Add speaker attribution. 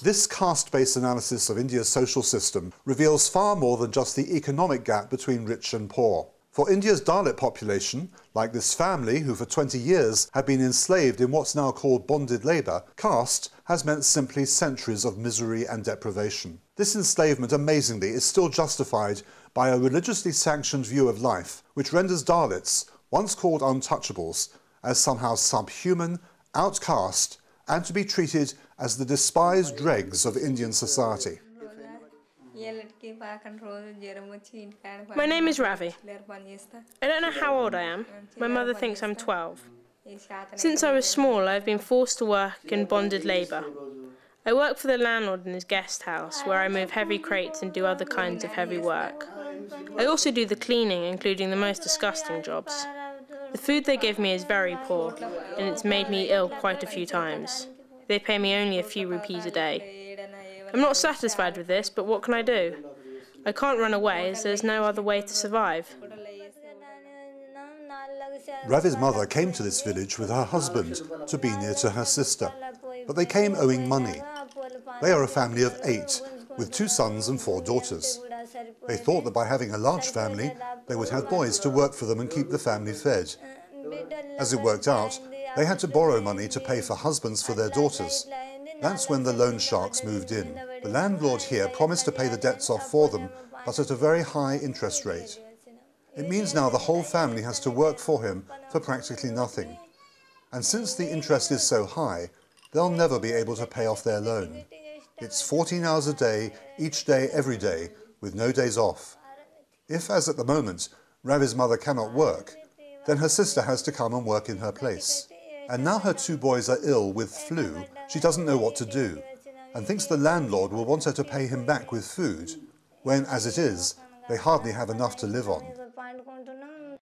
Speaker 1: This caste-based analysis of India's social system reveals far more than just the economic gap between rich and poor. For India's Dalit population, like this family who for 20 years had been enslaved in what's now called bonded labour, caste has meant simply centuries of misery and deprivation. This enslavement, amazingly, is still justified by a religiously sanctioned view of life, which renders Dalits, once called untouchables, as somehow subhuman, outcast, and to be treated as the despised dregs of Indian society.
Speaker 2: My name is Ravi. I don't know how old I am. My mother thinks I'm 12. Since I was small, I've been forced to work in bonded labour. I work for the landlord in his guest house, where I move heavy crates and do other kinds of heavy work. I also do the cleaning, including the most disgusting jobs. The food they give me is very poor, and it's made me ill quite a few times. They pay me only a few rupees a day. I'm not satisfied with this, but what can I do? I can't run away, as there's no other way to survive.
Speaker 1: Ravi's mother came to this village with her husband to be near to her sister, but they came owing money. They are a family of 8, with 2 sons and 4 daughters. They thought that by having a large family, they would have boys to work for them and keep the family fed. As it worked out, they had to borrow money to pay for husbands for their daughters. That's when the loan sharks moved in. The landlord here promised to pay the debts off for them, but at a very high interest rate. It means now the whole family has to work for him for practically nothing. And since the interest is so high, they'll never be able to pay off their loan. It's 14 hours a day, each day, every day, with no days off. If, as at the moment, Ravi's mother cannot work, then her sister has to come and work in her place. And now her 2 boys are ill with flu, she doesn't know what to do, and thinks the landlord will want her to pay him back with food, when, as it is, they hardly have enough to live on.